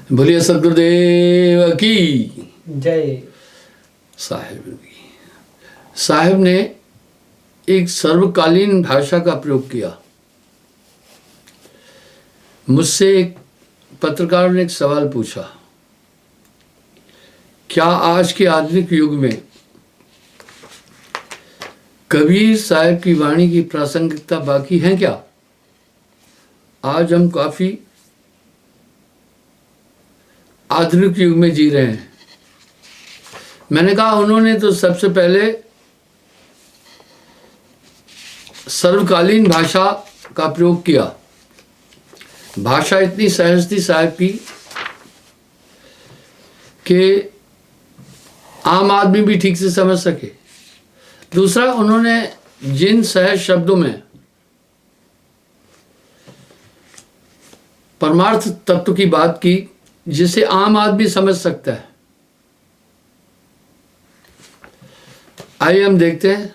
बोलिए सदगुरुदेव की जय। साहिब ने एक सर्वकालीन भाषा का प्रयोग किया। मुझसे एक पत्रकार ने एक सवाल पूछा, क्या आज के आधुनिक युग में कबीर साहब की वाणी की प्रासंगिकता बाकी है क्या? आज हम काफी आधुनिक युग में जी रहे हैं। मैंने कहा उन्होंने तो सबसे पहले सर्वकालीन भाषा का प्रयोग किया। भाषा इतनी सहज थी साहब की कि आम आदमी भी ठीक से समझ सके। दूसरा, उन्होंने जिन सहज शब्दों में परमार्थ तत्व की बात की जिसे आम आदमी समझ सकता है। आइए हम देखते हैं।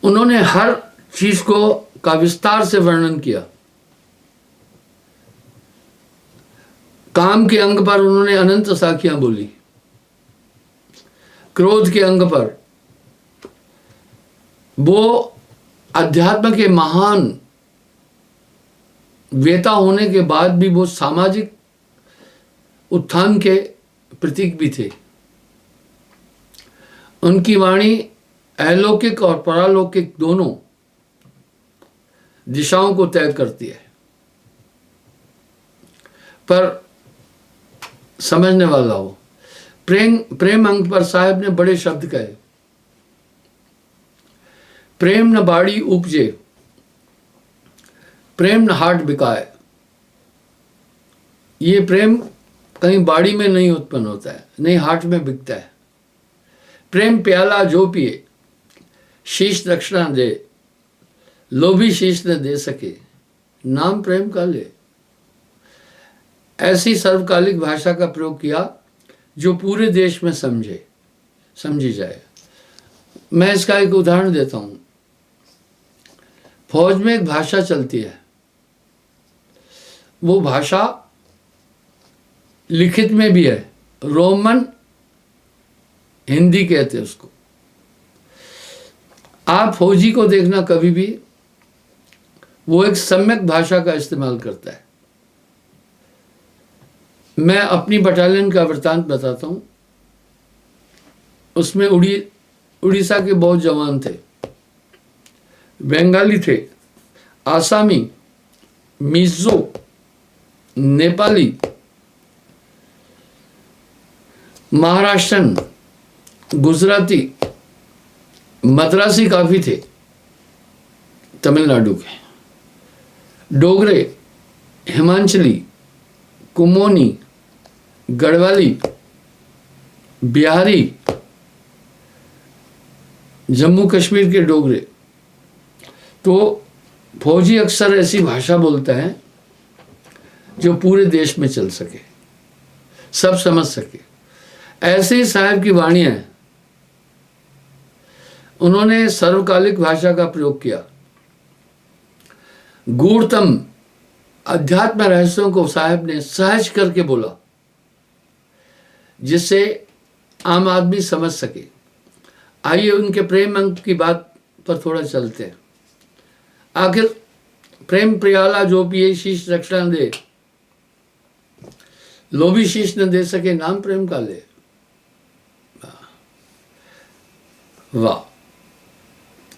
उन्होंने हर चीज का विस्तार से वर्णन किया। काम के अंग पर उन्होंने अनंत साखियां बोली। क्रोध के अंग पर वो अध्यात्म के महान वेता होने के बाद भी वो सामाजिक उत्थान के प्रतीक भी थे। उनकी वाणी अलौकिक और परालौकिक दोनों दिशाओं को तय करती है, पर समझने वाला हो। प्रेम अंग पर साहब ने बड़े शब्द कहे। प्रेम न बाड़ी उपजे, प्रेम न हाट बिकाए। ये प्रेम कहीं बाड़ी में नहीं उत्पन्न होता है, नहीं हाट में बिकता है। प्रेम प्याला जो पिए, शीश दक्षिणा दे, लोभी शीश न दे सके, नाम प्रेम का ले। ऐसी सर्वकालिक भाषा का प्रयोग किया जो पूरे देश में समझी जाए। मैं इसका एक उदाहरण देता हूं। फौज में एक भाषा चलती है, वो भाषा लिखित में भी है, रोमन हिंदी कहते हैं उसको। आप फौजी को देखना कभी भी, वो एक सम्यक भाषा का इस्तेमाल करता है। मैं अपनी बटालियन का वृत्तांत बताता हूं। उसमें उड़ीसा के बहुत जवान थे, बंगाली थे, आसामी, मिज़ो, नेपाली, महाराष्ट्रन, गुजराती, मद्रासी काफी थे तमिलनाडु के, डोगरे, हिमांचली, कुमोनी, गढ़वाली, बिहारी, जम्मू कश्मीर के डोगरे। तो फौजी अक्सर ऐसी भाषा बोलता है जो पूरे देश में चल सके, सब समझ सके। ऐसे ही साहब की वाणी है। उन्होंने सर्वकालिक भाषा का प्रयोग किया। गूढ़तम अध्यात्म रहस्यों को साहब ने सहज करके बोला, जिससे आम आदमी समझ सके। आइए उनके प्रेम अंग की बात पर थोड़ा चलते हैं। आखिर प्रेम प्रियाला जो पिए, शीश दक्षिणा दे, लोभी शीश न दे सके, नाम प्रेम का ले। वाह।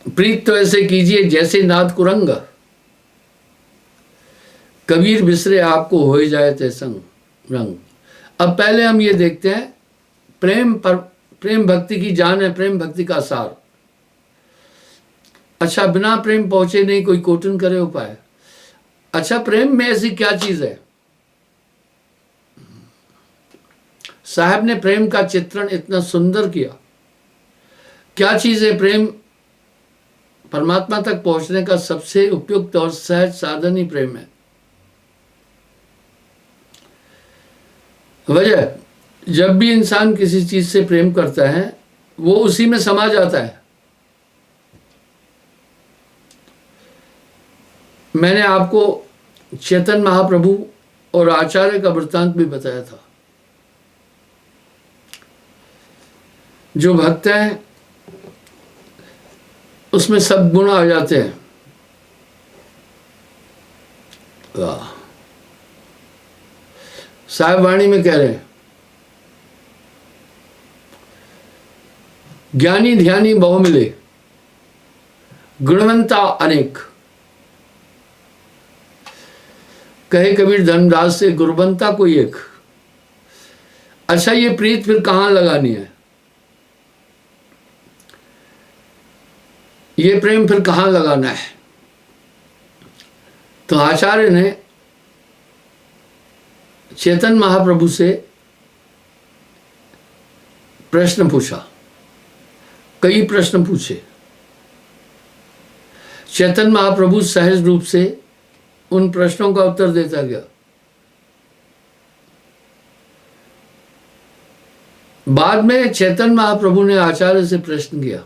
प्रीत तो ऐसे कीजिए जैसे नाद कुरंग, कबीर बिसरे आपको हो ही जाए ते संग रंग। अब पहले हम ये देखते हैं, प्रेम भक्ति की जान है, प्रेम भक्ति का सार। अच्छा, बिना प्रेम पहुंचे नहीं कोई कोटन करे उपाय। अच्छा, प्रेम में ऐसी क्या चीज है? साहब ने प्रेम का चित्रण इतना सुंदर किया। क्या चीज है प्रेम? परमात्मा तक पहुंचने का सबसे उपयुक्त और सहज साधन ही प्रेम है। वजह, जब भी इंसान किसी चीज से प्रेम करता है वो उसी में समा जाता है। मैंने आपको चैतन्य महाप्रभु और आचार्य का वृत्तांत भी बताया था। जो भक्त हैं उसमें सब गुण आ जाते हैं। वाह, साहिब वाणी में कह रहे हैं, ज्ञानी ध्यानी बहु मिले, गुणवंता अनेक। कहे कबीर धर्मदास से, गुणवंता कोई एक। अच्छा, ये प्रीत फिर कहां लगानी है? ये प्रेम फिर कहां लगाना है? तो आचार्य ने चैतन्य महाप्रभु से प्रश्न पूछा, कई प्रश्न पूछे। चैतन्य महाप्रभु सहज रूप से उन प्रश्नों का उत्तर देता गया। बाद में चैतन्य महाप्रभु ने आचार्य से प्रश्न किया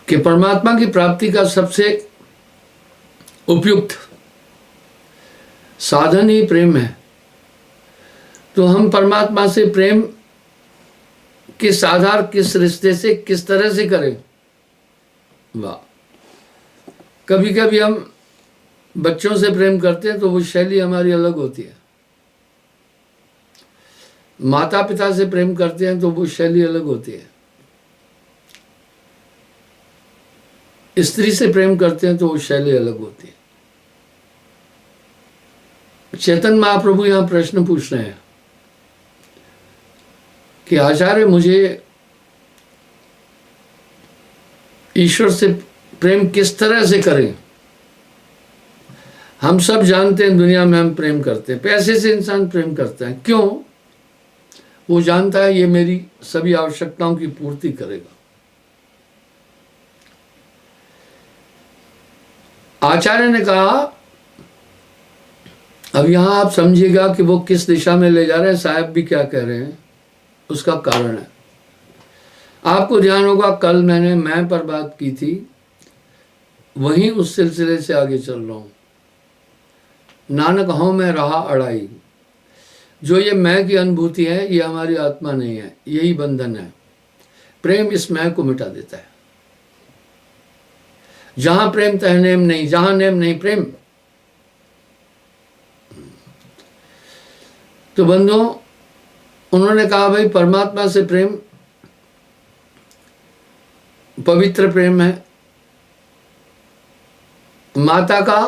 कि परमात्मा की प्राप्ति का सबसे उपयुक्त साधन ही प्रेम है, तो हम परमात्मा से प्रेम किस आधार, किस रिश्ते से, किस तरह से करें? वाह, कभी कभी हम बच्चों से प्रेम करते हैं तो वो शैली हमारी अलग होती है। माता पिता से प्रेम करते हैं तो वो शैली अलग होती है। स्त्री से प्रेम करते हैं तो वो शैली अलग होती है। चैतन्य महाप्रभु यहां प्रश्न पूछ रहे हैं कि आचार्य, मुझे ईश्वर से प्रेम किस तरह से करें? हम सब जानते हैं दुनिया में हम प्रेम करते हैं, पैसे से इंसान प्रेम करता है। क्यों? वो जानता है ये मेरी सभी आवश्यकताओं की पूर्ति करेगा। आचार्य ने कहा, अब यहां आप समझिएगा कि वो किस दिशा में ले जा रहे हैं, साहब भी क्या कह रहे हैं, उसका कारण है। आपको ध्यान होगा कल मैंने मैं पर बात की थी, वहीं उस सिलसिले से आगे चल रहा हूं। नानक हूं मैं रहा अड़ाई, जो ये मैं की अनुभूति है ये हमारी आत्मा नहीं है, यही बंधन है। प्रेम इस मैं को मिटा देता है। जहां प्रेम तह नेम नहीं, जहां नेम नहीं प्रेम। तो बंधुओं, उन्होंने कहा भाई परमात्मा से प्रेम पवित्र प्रेम है, माता का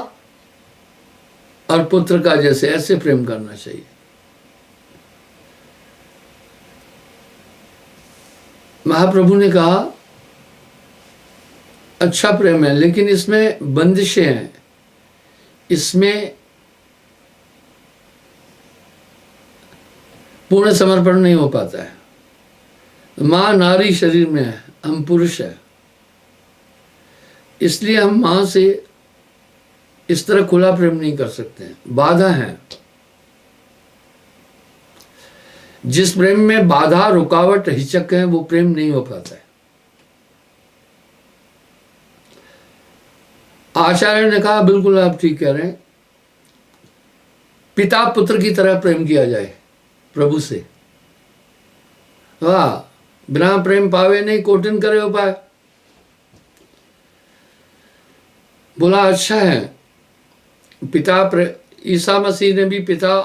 और पुत्र का जैसे ऐसे प्रेम करना चाहिए। महाप्रभु ने कहा अच्छा प्रेम है, लेकिन इसमें बंदिशें हैं, इसमें पूर्ण समर्पण नहीं हो पाता है। मां नारी शरीर में है, हम पुरुष है, इसलिए हम मां से इस तरह खुला प्रेम नहीं कर सकते हैं, बाधा है। जिस प्रेम में बाधा, रुकावट, हिचक है वो प्रेम नहीं हो पाता है। आचार्य ने कहा बिल्कुल आप ठीक कह रहे हैं, पिता पुत्र की तरह प्रेम किया जाए प्रभु से। वाह, बिना प्रेम पावे नहीं कोटिन करे उपाय। बोला अच्छा है, पिता ईसा मसीह ने भी पिता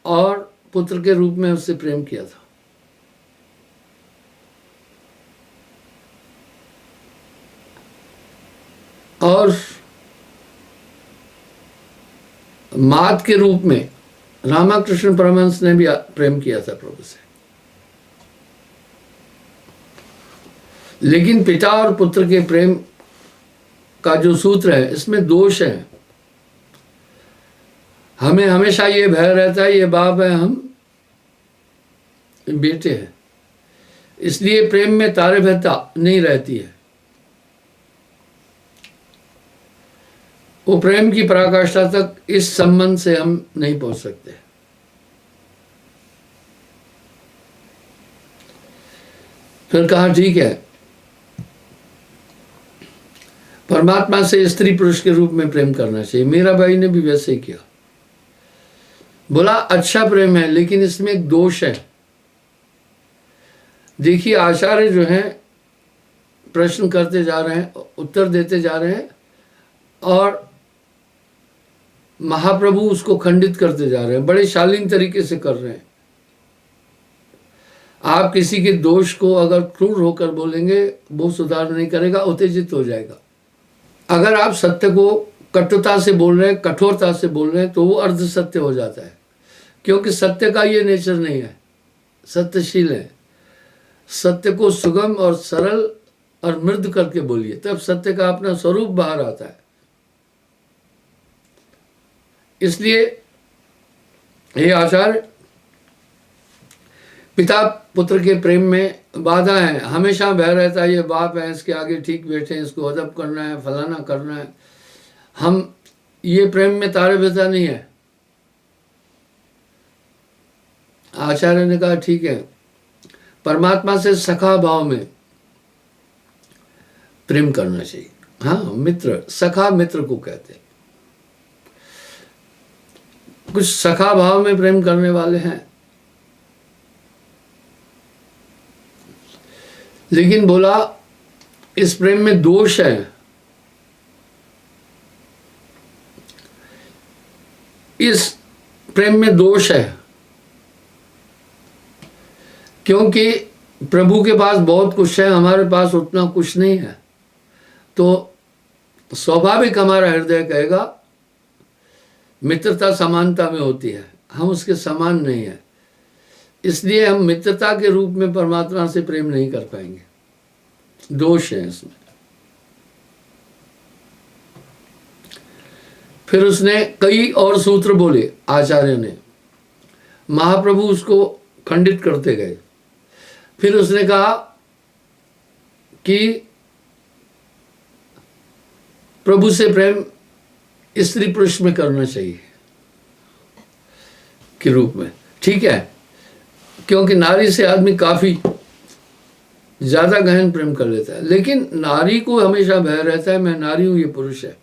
और पुत्र के रूप में उससे प्रेम किया था। और मात के रूप में रामकृष्ण परमहंस ने भी प्रेम किया था प्रभु से। लेकिन पिता और पुत्र के प्रेम का जो सूत्र है, इसमें दोष है। हमें हमेशा ये भय रहता है ये बाप है, हम बेटे हैं, इसलिए प्रेम में तारतम्यता नहीं रहती है। वो प्रेम की पराकाष्ठा तक इस संबंध से हम नहीं पहुंच सकते। फिर कहा ठीक है, परमात्मा से स्त्री पुरुष के रूप में प्रेम करना चाहिए। मीरा बाई ने भी वैसे ही किया। बोला अच्छा प्रेम है, लेकिन इसमें एक दोष है। देखिए आचार्य जो हैं प्रश्न करते जा रहे हैं, उत्तर देते जा रहे हैं, और महाप्रभु उसको खंडित करते जा रहे हैं, बड़े शालीन तरीके से कर रहे हैं। आप किसी के दोष को अगर क्रूर होकर बोलेंगे, वो सुधार नहीं करेगा, उत्तेजित हो जाएगा। अगर आप सत्य को कटुता से बोल रहे हैं, कठोरता से बोल रहे हैं, तो वो अर्ध सत्य हो जाता है, क्योंकि सत्य का ये नेचर नहीं है। सत्यशील है। सत्य को सुगम और सरल और मृदु करके बोलिए, तब सत्य का अपना स्वरूप बाहर आता है। इसलिए हे आचार्य, पिता पुत्र के प्रेम में बाधा है, हमेशा भय रहता है, ये बाप है, इसके आगे ठीक बैठे, इसको अदब करना है, फलाना करना है। हम ये प्रेम में तारे बेता नहीं है। आचार्य ने कहा ठीक है, परमात्मा से सखा भाव में प्रेम करना चाहिए। हाँ, मित्र, सखा मित्र को कहते हैं। कुछ सखा भाव में प्रेम करने वाले हैं, लेकिन बोला इस प्रेम में दोष है। इस प्रेम में दोष है, क्योंकि प्रभु के पास बहुत कुछ है, हमारे पास उतना कुछ नहीं है। तो स्वाभाविक हमारा हृदय कहेगा मित्रता समानता में होती है, हम उसके समान नहीं है, इसलिए हम मित्रता के रूप में परमात्मा से प्रेम नहीं कर पाएंगे। दोष है इसमें। फिर उसने कई और सूत्र बोले आचार्य ने, महाप्रभु उसको खंडित करते गए। फिर उसने कहा कि प्रभु से प्रेम स्त्री पुरुष में करना चाहिए के रूप में, ठीक है, क्योंकि नारी से आदमी काफी ज्यादा गहन प्रेम कर लेता है, लेकिन नारी को हमेशा भय रहता है मैं नारी हूं, ये पुरुष है।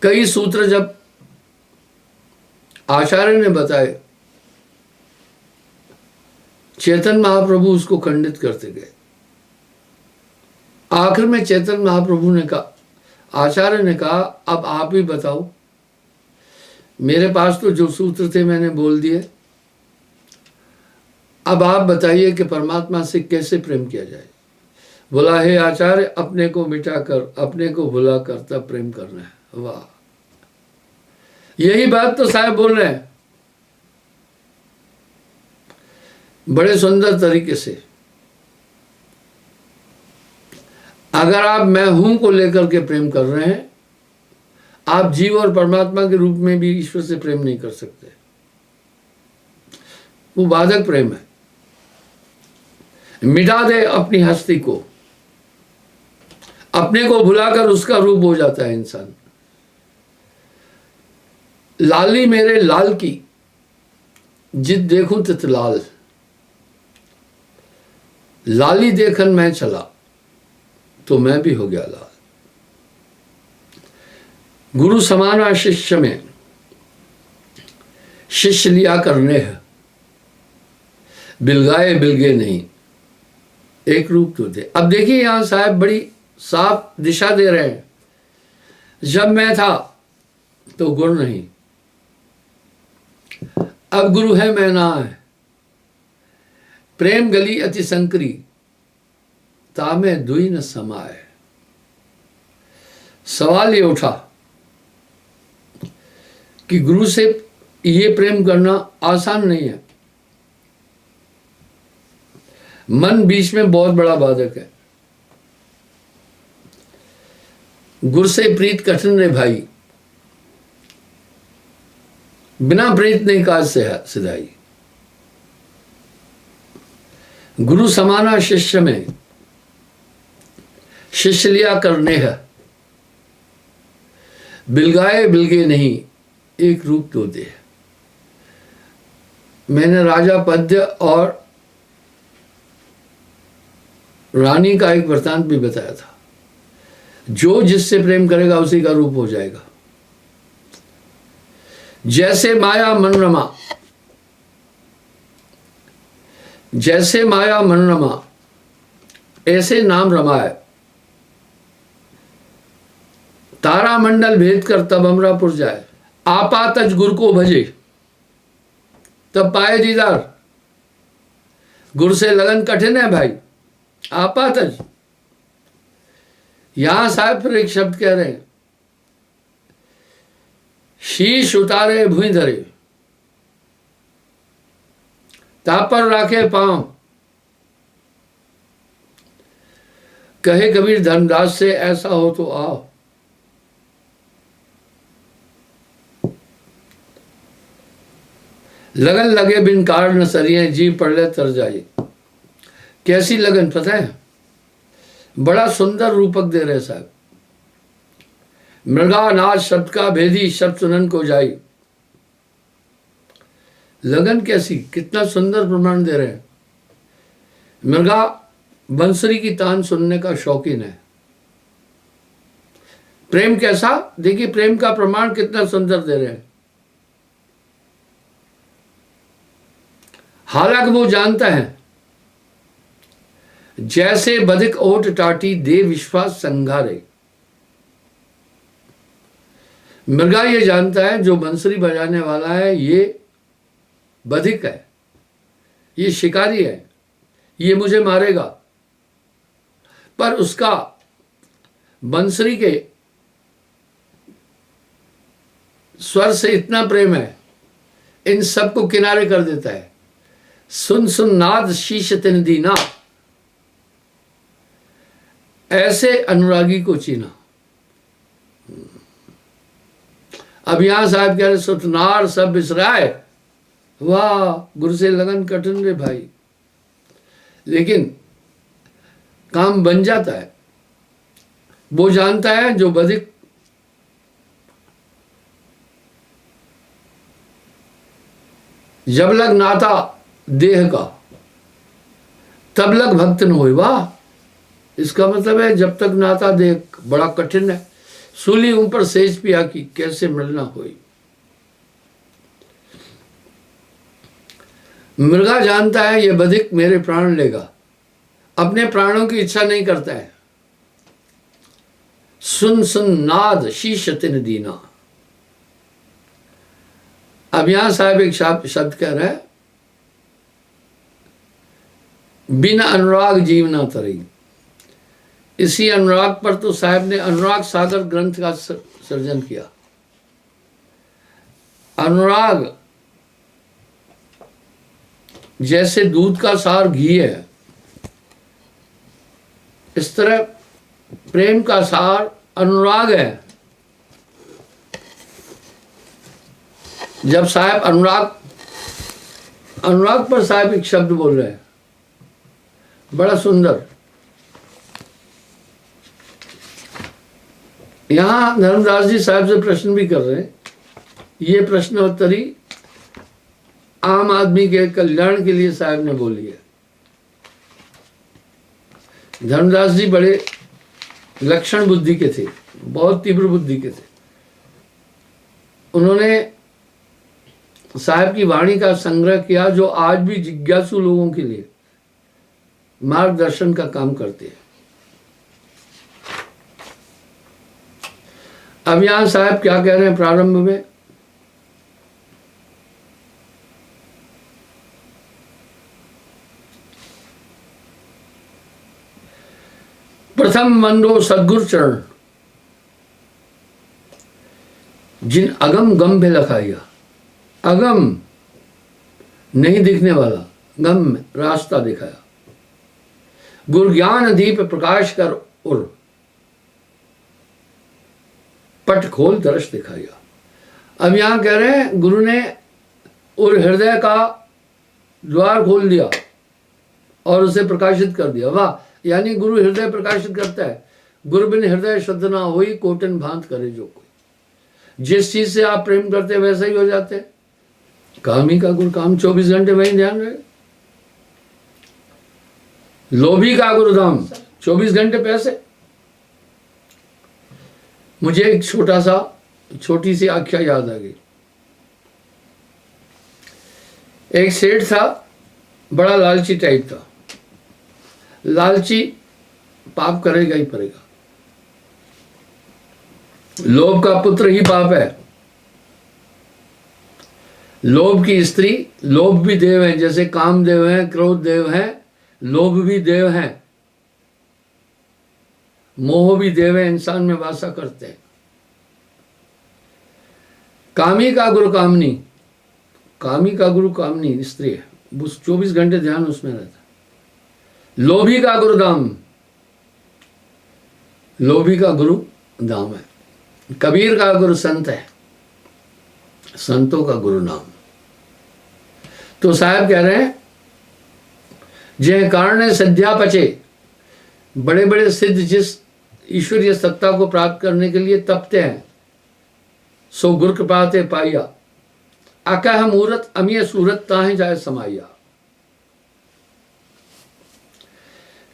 कई सूत्र जब आचार्य ने बताए, चैतन्य महाप्रभु उसको खंडित करते गए। आखिर में चैतन्य महाप्रभु ने कहा, आचार्य ने कहा अब आप ही बताओ, मेरे पास तो जो सूत्र थे मैंने बोल दिए, अब आप बताइए कि परमात्मा से कैसे प्रेम किया जाए। बोला हे आचार्य, अपने को मिटाकर, अपने को भुलाकर तब प्रेम करना है। वाह, यही बात तो साहब बोल रहे हैं बड़े सुंदर तरीके से। अगर आप मैं हूं को लेकर के प्रेम कर रहे हैं, आप जीव और परमात्मा के रूप में भी ईश्वर से प्रेम नहीं कर सकते, वो बाधक प्रेम है। मिटा दे अपनी हस्ती को, अपने को भुलाकर उसका रूप हो जाता है इंसान। लाली मेरे लाल की जित देखूं तित लाल, लाली देखन मैं चला तो मैं भी हो गया लाल। गुरु समाना शिष्य में, शिष्य लिया करने है, बिलगाए बिलगे नहीं, एक रूप तो थे। अब देखिए यहां साहब बड़ी साफ दिशा दे रहे हैं, जब मैं था तो गुरु नहीं, अब गुरु है मैं ना है। प्रेम गली अति संकरी, तामे दुई न समाए। सवाल ये उठा कि गुरु से ये प्रेम करना आसान नहीं है, मन बीच में बहुत बड़ा बाधक है। गुरु से प्रीत कठिन रे भाई, बिना प्रीत नहीं काज से सिधाई। गुरु समाना शिष्य में, शिष्य लिया करने है, बिलगाए बिलगे नहीं, एक रूप तो दे। मैंने राजा पद्य और रानी का एक वृतांत भी बताया था। जो जिससे प्रेम करेगा उसी का रूप हो जाएगा। जैसे माया मनोरमा, जैसे माया मनोरमा ऐसे नाम रमाए, तारा मंडल भेद कर तब अमरापुर जाए। आपा तज गुरु को भजे तब पाए दीदार। गुरु से लगन कठिन है भाई, आपा तज। यहां साहब फिर एक शब्द कह रहे हैं, शीश उतारे भूमि धरे तापर राखे पांव। कहे कबीर धर्मदास से ऐसा हो तो आओ। लगन लगे बिन कारण न सरिये, जी पड़ ले तर जाए। कैसी लगन पता है, बड़ा सुंदर रूपक दे रहे साहब। मृगा नाच शब्द का भेदी, शब्द सुनन को जाई। लगन कैसी, कितना सुंदर प्रमाण दे रहे हैं। मृगा बंसरी की तान सुनने का शौकीन है। प्रेम कैसा, देखिए प्रेम का प्रमाण कितना सुंदर दे रहे हैं। हालांकि वो जानता है, जैसे बधिक ओट टाटी दे विश्वास संघारे। मृगा ये जानता है जो बंसरी बजाने वाला है ये बधिक है, ये शिकारी है, ये मुझे मारेगा। पर उसका बंसरी के स्वर से इतना प्रेम है, इन सबको किनारे कर देता है। सुन सुन नाद शीश तिन दीना, ऐसे अनुरागी को चीना। अब यहां साहब कह रहे सुतनार सब बिसराए। वाह, गुरु से लगन कठिन रे भाई, लेकिन काम बन जाता है। वो जानता है जो बधिक जब लग नाता देह का तब लग भक्त न होए। वाह, इसका मतलब है जब तक नाता देह बड़ा कठिन है। सूली ऊपर सेज पिया की कैसे मिलना होई। मृगा जानता है ये बधिक मेरे प्राण लेगा, अपने प्राणों की इच्छा नहीं करता है। सुन सुन नाद शीश तिन दीना। अब यहां साहब एक शब्द कह रहा है, बिना अनुराग जीव ना तरी। इसी अनुराग पर तो साहब ने अनुराग सागर ग्रंथ का सृजन किया। अनुराग जैसे दूध का सार घी है, इस तरह प्रेम का सार अनुराग है। जब साहब अनुराग पर साहब एक शब्द बोल रहे हैं बड़ा सुंदर। यहां धर्मदास जी साहब से प्रश्न भी कर रहे हैं। ये प्रश्नोत्तरी आम आदमी के कल्याण के लिए साहब ने बोली है। धर्मदास जी बड़े लक्षण बुद्धि के थे, बहुत तीव्र बुद्धि के थे। उन्होंने साहब की वाणी का संग्रह किया जो आज भी जिज्ञासु लोगों के लिए मार्गदर्शन का काम करते हैं। अब यहां साहब क्या कह रहे हैं प्रारंभ में, प्रथम मंदो सदगुरु चरण जिन अगम गम पे लखाया। अगम नहीं दिखने वाला, गम में रास्ता दिखाया। गुरु ज्ञान दीप प्रकाश कर उर पट खोल दर्श दिखाया। अब यहां कह रहे हैं गुरु ने उर हृदय का द्वार खोल दिया और उसे प्रकाशित कर दिया। वाह, यानी गुरु हृदय प्रकाशित करता है। गुरु बिन हृदय शुद्ध ना होई, कोटन भांत करे जो कोई। जिस चीज से आप प्रेम करते हैं वैसा ही हो जाते हैं। काम ही का गुरु काम, 24 घंटे वहीं ध्यान रहे। लोभी का गुरु धाम, 24 घंटे पैसे। मुझे एक छोटी सी आख्या याद आ गई। एक सेठ था, बड़ा लालची टाइप था। लालची पाप करेगा ही करेगा। लोभ का पुत्र ही पाप है। लोभ की स्त्री, लोभ भी देव है, जैसे काम देव है, क्रोध देव है, लोभ भी देव है, मोह भी देव है, इंसान में वासा करते हैं। कामी का गुरु कामनी, कामी का गुरु कामनी स्त्री है, 24 घंटे ध्यान उसमें रहता है। लोभी का गुरु दाम, लोभी का गुरु दाम है। कबीर का गुरु संत है, संतों का गुरु नाम। तो साहब कह रहे हैं, जय कारण सिद्ध्या पचे, बड़े बड़े सिद्ध जिस ईश्वरीय सत्ता को प्राप्त करने के लिए तपते हैं, सो गुरु कृपा ते पाइया, अकह मूरत अमीय सूरत ताहे जाए समाइया।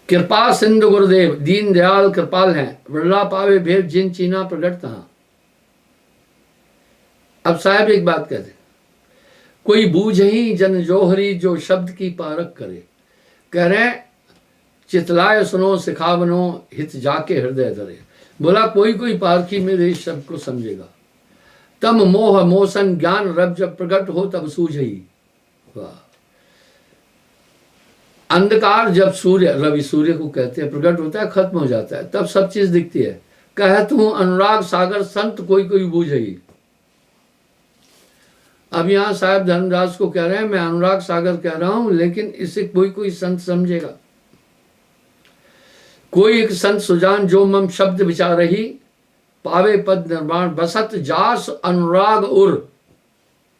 कृपा सिंधु गुरुदेव दीन दयाल कृपाल हैं, वरला पावे भेद जिन चीना प्रगट तहां। अब साहब एक बात कहते, कोई बूझही जन जोहरी जो शब्द की पारक करे। कह रहे चितलाए सुनो सिखावनो हित जाके हृदय धरे। बोला कोई कोई पारखी मेरे इस शब्द को समझेगा। तम मोह मोसन ज्ञान रब जब प्रकट हो तब सूझही। वाह, अंधकार जब सूर्य, रवि सूर्य को कहते हैं, प्रकट होता है, खत्म हो जाता है, तब सब चीज दिखती है। कह तू अनुराग सागर संत कोई कोई बूझही। अब यहां साहब धर्मदास को कह रहे हैं, मैं अनुराग सागर कह रहा हूं, लेकिन इसे कोई कोई संत समझेगा। कोई एक संत सुजान जो मम शब्द विचार रही, पावे पद निर्माण बसत जास अनुराग उर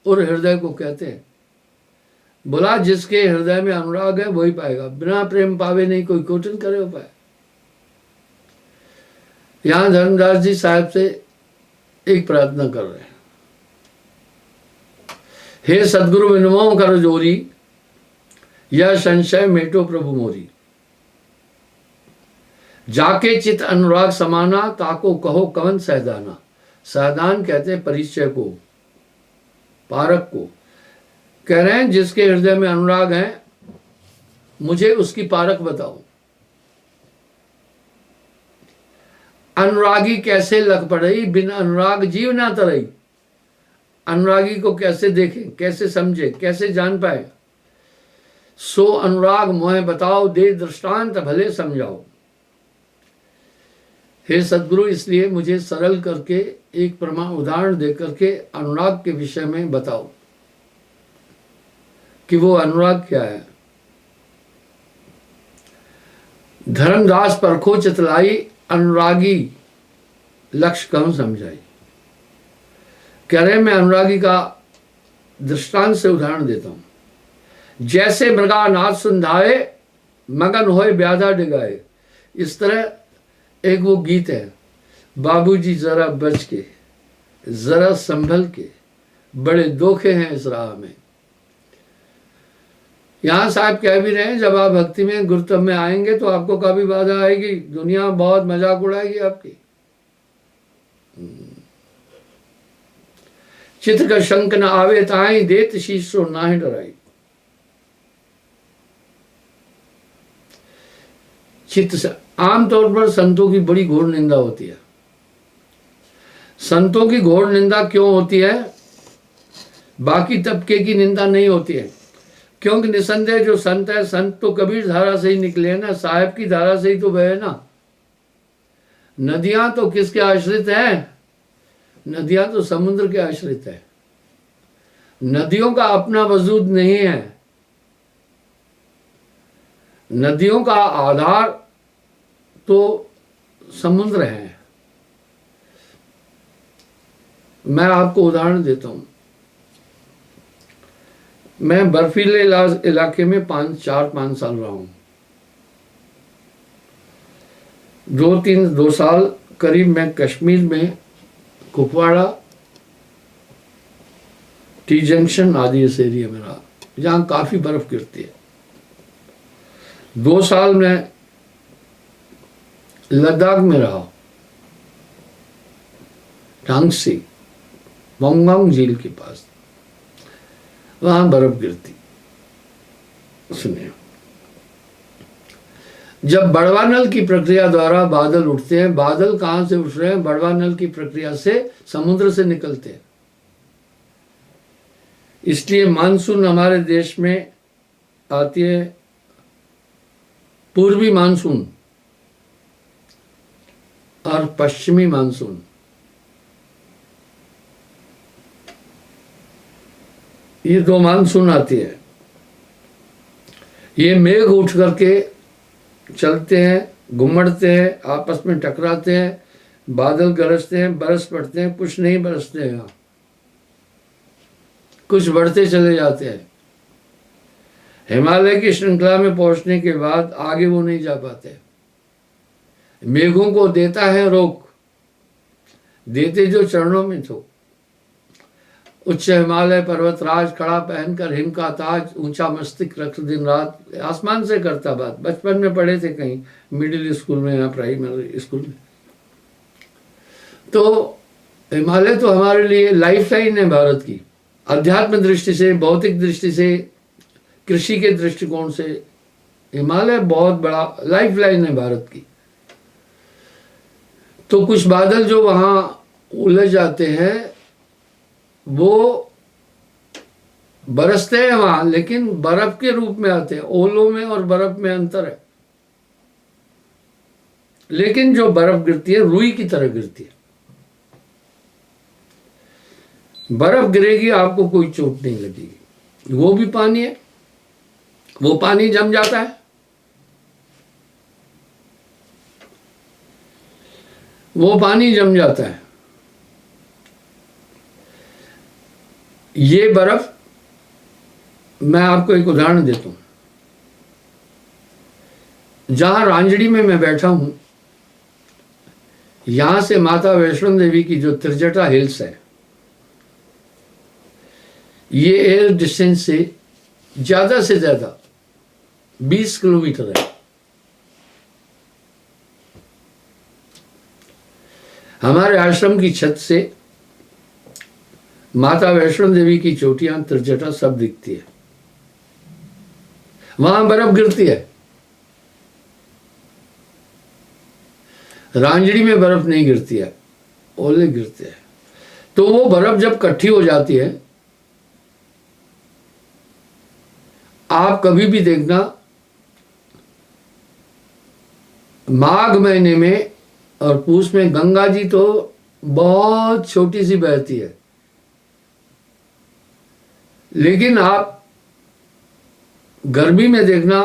हृदय को कहते हैं। बोला जिसके हृदय में अनुराग है वही पाएगा, बिना प्रेम पावे नहीं कोई कोटिन करे हो पाए। यहां धर्मदास जी साहब से एक प्रार्थना कर रहे हैं, हे सदगुरु विनमो कर जोरी, यह संशय मेटो प्रभु मोरी। जाके चित अनुराग समाना, ताको कहो कवन सहदाना। सहदान कहते हैं परिचय को, पारक को। कह रहे हैं जिसके हृदय में अनुराग है, मुझे उसकी पारक बताओ। अनुरागी कैसे लग पड़ई, बिन अनुराग जीव ना तरई। अनुरागी को कैसे देखें, कैसे समझे, कैसे जान पाए। सो अनुराग मोहे बताओ, दे दृष्टांत भले समझाओ। हे सदगुरु, इसलिए मुझे सरल करके एक प्रमाण उदाहरण दे करके अनुराग के विषय में बताओ कि वो अनुराग क्या है। धर्मदास परखो चितलाई, अनुरागी लक्ष्य कम समझाई। कह रहे मैं अनुरागी का दृष्टांत से उदाहरण देता हूं। जैसे मृगा नाद सुंधाए, मगन होए ब्याधा डिगाए। इस तरह एक वो गीत है, बाबूजी जरा बच के, जरा संभल के, बड़े धोखे हैं इस राह में। यहां साहब कह भी रहे हैं, जब आप भक्ति में गुरुत्व में आएंगे तो आपको कभी बाधा आएगी, दुनिया बहुत मजाक उड़ाएगी आपकी। चित्त का शंक न आवे ताई, देत शीशो नाहि डराई। चित्त से आमतौर पर संतों की बड़ी घोर निंदा होती है। संतों की घोर निंदा क्यों होती है? बाकी तबके की निंदा नहीं होती है, क्योंकि निसंदेह जो संत है, संत तो कबीर धारा से ही निकले हैं ना, साहेब की धारा से ही तो बहे ना। नदियां तो किसके आश्रित हैं? नदियां तो समुद्र के आश्रित है। नदियों का अपना वजूद नहीं है। नदियों का आधार तो समुद्र है। मैं आपको उदाहरण देता हूं। मैं बर्फीले इलाके में 4-5 साल रहा हूं। 2 साल करीब मैं कश्मीर में कुपवाड़ा, टी जंक्शन आदि इस एरिया में रहा, जहां काफी बर्फ गिरती है। 2 साल मैं लद्दाख में रहा। ढांगसी, मोंगोंग झील के पास, वहां बर्फ गिरती। सुनिए, जब बड़वा नल की प्रक्रिया द्वारा बादल उठते हैं, बादल कहां से उठ रहे हैं? बड़वा नल की प्रक्रिया से समुद्र से निकलते हैं। इसलिए मानसून हमारे देश में आती है, पूर्वी मानसून और पश्चिमी मानसून। ये दो मानसून आती है। ये मेघ उठ करके चलते हैं, घुमड़ते हैं, आपस में टकराते हैं, बादल गरजते हैं, बरस पड़ते हैं, कुछ नहीं बरसते हैं, यहाँ कुछ बढ़ते चले जाते हैं। हिमालय की श्रृंखला में पहुंचने के बाद आगे वो नहीं जा पाते। मेघों को देता है रोक, देते जो चरणों में तो। उच्च हिमालय पर्वतराज खड़ा पहनकर हिम का ताज, ऊंचा मस्तिष्क रक्त दिन रात, आसमान से करता बात। बचपन में पढ़े थे कहीं, मिडिल स्कूल में या प्राइमरी स्कूल में। तो हिमालय तो हमारे लिए लाइफ लाइन है भारत की, अध्यात्म दृष्टि से, भौतिक दृष्टि से, कृषि के दृष्टिकोण से हिमालय बहुत बड़ा लाइफ लाइन है भारत की। तो कुछ बादल जो वहां उलझ जाते हैं वो बरसते हैं वहां, लेकिन बर्फ के रूप में आते हैं। ओलों में और बर्फ में अंतर है, लेकिन जो बर्फ गिरती है रुई की तरह गिरती है। बर्फ गिरेगी, आपको कोई चोट नहीं लगेगी। वो भी पानी है, वो पानी जम जाता है, वो पानी जम जाता है। ये बर्फ, मैं आपको एक उदाहरण देता हूं। जहां रांजड़ी में मैं बैठा हूं, यहां से माता वैष्णो देवी की जो त्रिजटा हिल्स है, ये एयर डिस्टेंस से ज्यादा 20 किलोमीटर है। हमारे आश्रम की छत से माता वैष्णो देवी की चोटियां, त्रिजटा सब दिखती है। वहां बर्फ गिरती है, रांजड़ी में बर्फ नहीं गिरती है, ओले गिरते हैं। तो वो बर्फ जब इकट्ठी हो जाती है, आप कभी भी देखना, माघ महीने में और पूस में गंगा जी तो बहुत छोटी सी बहती है, लेकिन आप गर्मी में देखना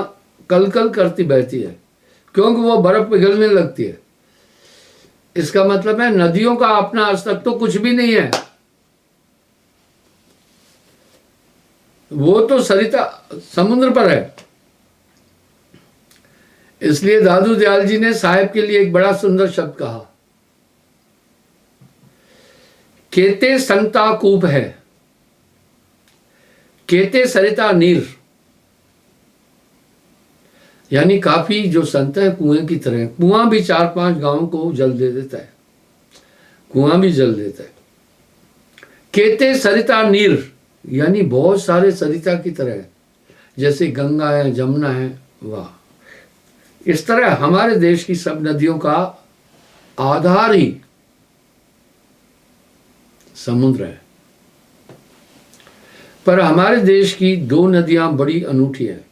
कल कल करती बहती है, क्योंकि वो बर्फ पिघलने लगती है। इसका मतलब है नदियों का अपना अस्तित्व तो कुछ भी नहीं है, वो तो सरिता समुद्र पर है। इसलिए दादू दयाल जी ने साहिब के लिए एक बड़ा सुंदर शब्द कहा, केते संता कूप है, केते सरिता नीर। यानी काफी जो संत है कुएं की तरह। कुआं भी 4-5 गांव को जल दे देता है, कुआं भी जल देता है। केते सरिता नीर, यानी बहुत सारे सरिता की तरह है, जैसे गंगा है, जमुना है, वाह। इस तरह हमारे देश की सब नदियों का आधार ही समुद्र है। पर हमारे देश की 2 नदियां बड़ी अनूठी है।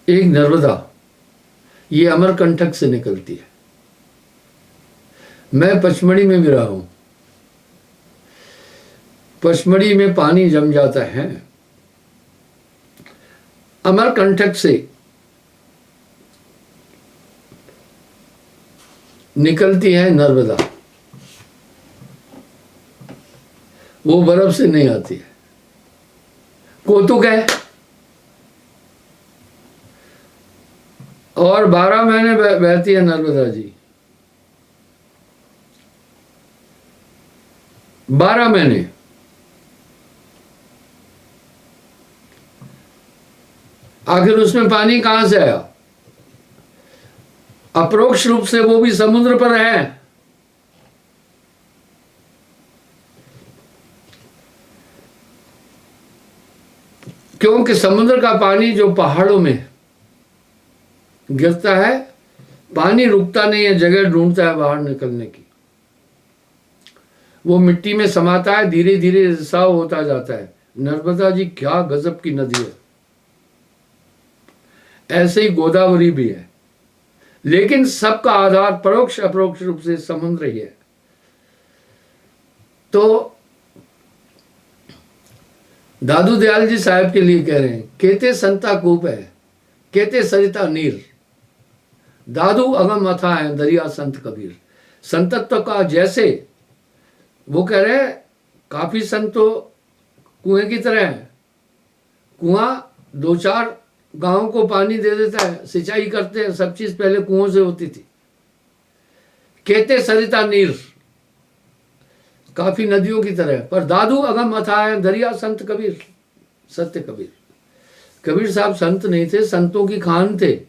एक नर्मदा, ये अमरकंटक से निकलती है। मैं पचमढ़ी में भी रहा हूं। पचमढ़ी में पानी जम जाता है, अमरकंटक से निकलती है नर्मदा, वो बर्फ से नहीं आती है। कोतुक है और 12 महीने बहती है नर्मदा जी, 12 महीने। आखिर उसमें पानी कहां से आया? अपरोक्ष रूप से वो भी समुद्र पर है। क्योंकि समुद्र का पानी जो पहाड़ों में गिरता है, पानी रुकता नहीं है, जगह ढूंढता है बाहर निकलने की। वो मिट्टी में समाता है, धीरे धीरे रिसाव होता जाता है। नर्मदा जी क्या गजब की नदी है। ऐसे ही गोदावरी भी है, लेकिन सबका आधार परोक्ष अपरोक्ष रूप से समुद्र ही है। तो दादू दयाल जी साहब के लिए कह रहे हैं, कहते संता कूप है, कहते सरिता नीर, दादू अगम अथा है दरिया संत कबीर। संतत्व का जैसे वो कह रहे हैं, काफी संत तो कुएं की तरह है। कुआं 2-4 गांव को पानी दे देता है, सिंचाई करते हैं, सब चीज पहले कुओं से होती थी। कहते सरिता नीर, काफी नदियों की तरह, पर दादू अगम अथाह दरिया संत कबीर, सत्य कबीर। कबीर साहब संत नहीं थे, संतों की खान थे।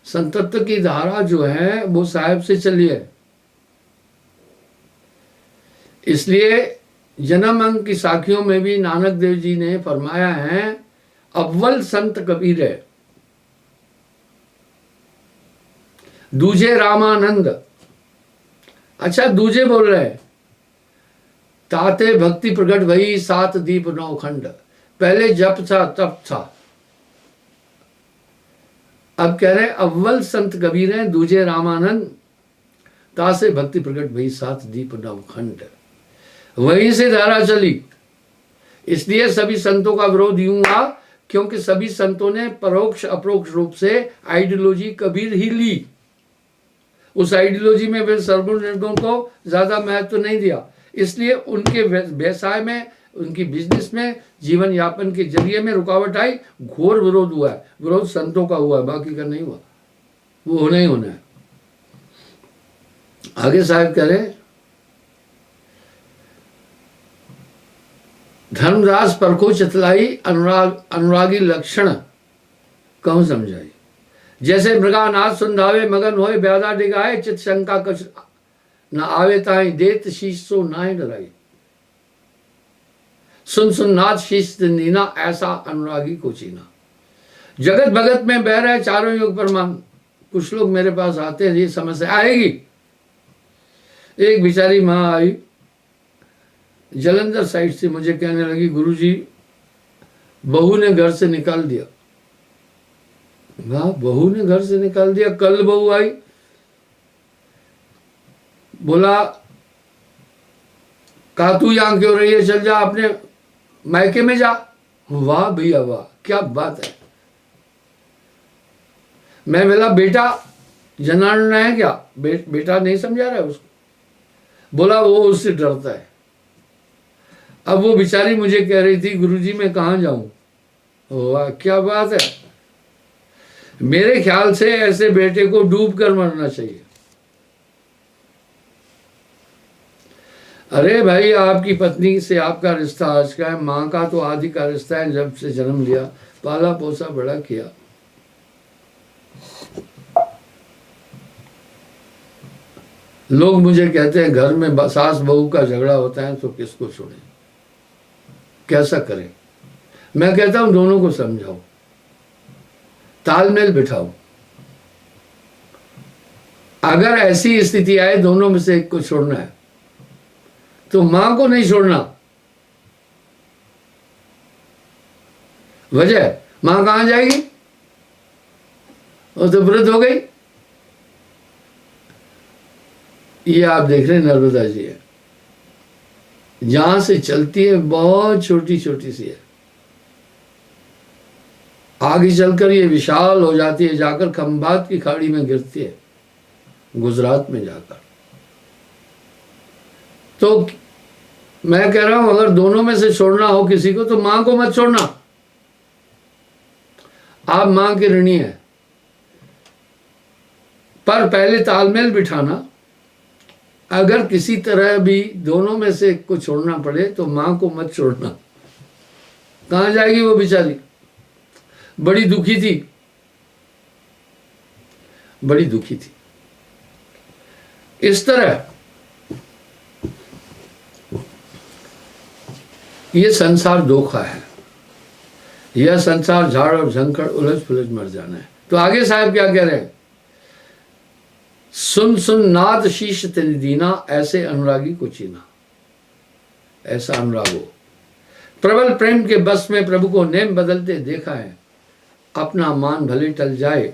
संतत्व की धारा जो है वो साहब से चली है। इसलिए जन्म अंग की साखियों में भी नानक देव जी ने फरमाया है, अव्वल संत कबीर है, दूजे रामानंद। अच्छा, दूजे बोल रहे हैं, ताते भक्ति प्रकट भई 7 दीप 9 खंड। पहले जप था, तप था, अब कह रहे अव्वल संत कबीर हैं, दूजे रामानंद, तासे भक्ति प्रकट भई 7 दीप 9 खंड। वहीं से धारा चली। इसलिए सभी संतों का विरोध यूं हुआ क्योंकि सभी संतों ने परोक्ष अपरोक्ष रूप से आइडियोलॉजी कबीर ही ली। उस आइडियोलॉजी में वे सर्वगुण निर्गुण को ज्यादा महत्व नहीं दिया। इसलिए उनके व्यवसाय में, उनकी बिजनेस में, जीवन यापन के जरिए में रुकावट आई। घोर विरोध हुआ है। विरोध संतों का हुआ है, बाकी का नहीं हुआ। वो होना ही होना है। आगे साहब कह रहे, धर्मदास परखो चितलाई, अनुरागी लक्षण कहूं समझाई। जैसे मृगानाथ सुंधावे मगन होए, ब्यादा डिगाए, चित शंका कछ न आवे ताई, देत शीश सो नाय डराई। सुन सुन नाथ शीश नीना, ऐसा अनुरागी को चीना। जगत भगत में बह रहे चारों युग परमान। कुछ लोग मेरे पास आते हैं, ये समस्या आएगी। एक बेचारी माँ आई जलंधर साइड से, मुझे कहने लगी, गुरुजी बहू ने घर से निकाल दिया। वाह, बहू ने घर से निकाल दिया। कल बहू आई, बोला कहा तू यहां क्यों रही है, चल जा अपने मायके में जा। वाह भैया वाह, क्या बात है। मैं बोला बेटा जनाना है क्या? बेटा नहीं समझा रहा है उसको। बोला वो उससे डरता है। अब वो बेचारी मुझे कह रही थी, गुरुजी मैं कहाँ जाऊं। वाह क्या बात है। मेरे ख्याल से ऐसे बेटे को डूब कर मरना चाहिए। अरे भाई, आपकी पत्नी से आपका रिश्ता आज का है, माँ का तो आदि का रिश्ता है, जब से जन्म लिया, पाला पोसा बड़ा किया। लोग मुझे कहते हैं घर में सास बहू का झगड़ा होता है तो किसको छोड़े, कैसा करें। मैं कहता हूं दोनों को समझाओ, तालमेल बिठाओ। अगर ऐसी स्थिति आए दोनों में से एक को छोड़ना है तो मां को नहीं छोड़ना। वजह, मां कहां जाएगी, वो तो वृद्ध हो गई। ये आप देख रहे हैं नर्मदा जी है, जहां से चलती है बहुत छोटी छोटी सी है, आगे चलकर ये विशाल हो जाती है, जाकर खंभात की खाड़ी में गिरती है, गुजरात में जाकर। तो मैं कह रहा हूं अगर दोनों में से छोड़ना हो किसी को तो मां को मत छोड़ना। आप मां के ऋणी है, पर पहले तालमेल बिठाना। अगर किसी तरह भी दोनों में से एक को छोड़ना पड़े तो मां को मत छोड़ना। कहां जाएगी वो बेचारी, बड़ी दुखी थी। बड़ी दुखी थी। इस तरह ये संसार धोखा है, यह संसार झाड़ और झंखड़ उलझ पुलझ मर जाना है। तो आगे साहब क्या कह रहे हैं, सुन सुन नाद शीश तेरी दीना, ऐसे अनुरागी को चीना। ऐसा अनुराग हो, प्रबल प्रेम के बस में प्रभु को नेम बदलते देखा है, अपना मान भले टल जाए,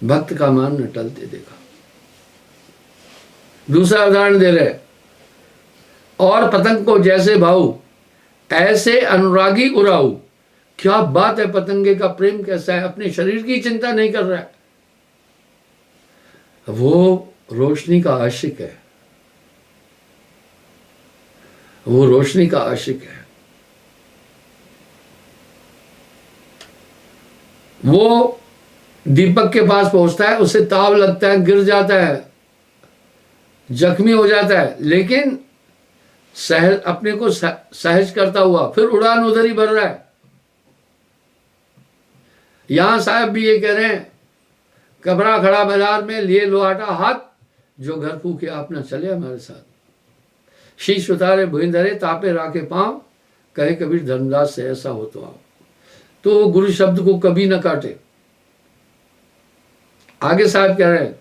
भक्त का मान न टलते देखा। दूसरा उदाहरण दे रहे, और पतंग को जैसे भाऊ, ऐसे अनुरागी उड़ाऊ। क्या बात है, पतंगे का प्रेम कैसा है, अपने शरीर की चिंता नहीं कर रहा है, वो रोशनी का आशिक है, वो रोशनी का आशिक है। वो दीपक के पास पहुंचता है, उसे ताव लगता है, गिर जाता है, जख्मी हो जाता है, लेकिन सहज अपने को सहज करता हुआ फिर उड़ान उधर ही भर रहा है। यहां साहब भी ये कह रहे हैं, कबरा खड़ा बाजार में लिए लो आटा हाथ, जो घर फूके आप न चले हमारे साथ। शीश उतारे भुई धरे, तापे राखे पांव, कहे कबीर धर्मदास से ऐसा हो तो आओ। तो गुरु शब्द को कभी न काटे। आगे साहब कह रहे हैं,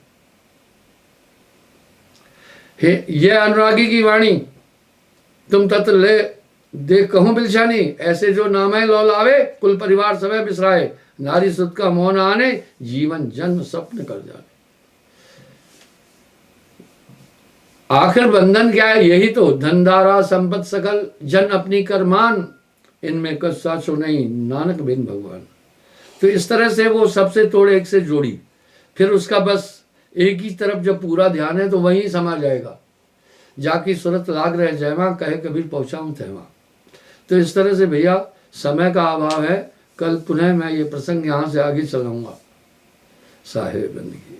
ये अनुरागी की वाणी, तुम तत्र ले देख कहूं बिलशानी, ऐसे जो नामे लौ लावे, कुल परिवार समय बिसराए, नारी सुध का मोह न आने, जीवन जन्म स्वप्न कर जाने। आखिर बंधन क्या है, यही तो, धनधारा संपत सकल, जन अपनी करमान, इनमें कस्सा सो नहीं, नानक बिन भगवान। तो इस तरह से वो सबसे तोड़े एक से जोड़ी, फिर उसका बस एक ही तरफ जब पूरा ध्यान है तो वहीं समा जाएगा। जाकी सूरत लाग रहे जयमा, कहे कबीर पहुंचाऊं तहमा। तो इस तरह से भैया समय का अभाव है, कल पुनः मैं ये प्रसंग यहाँ से आगे चलाऊंगा। साहेब बंदगी।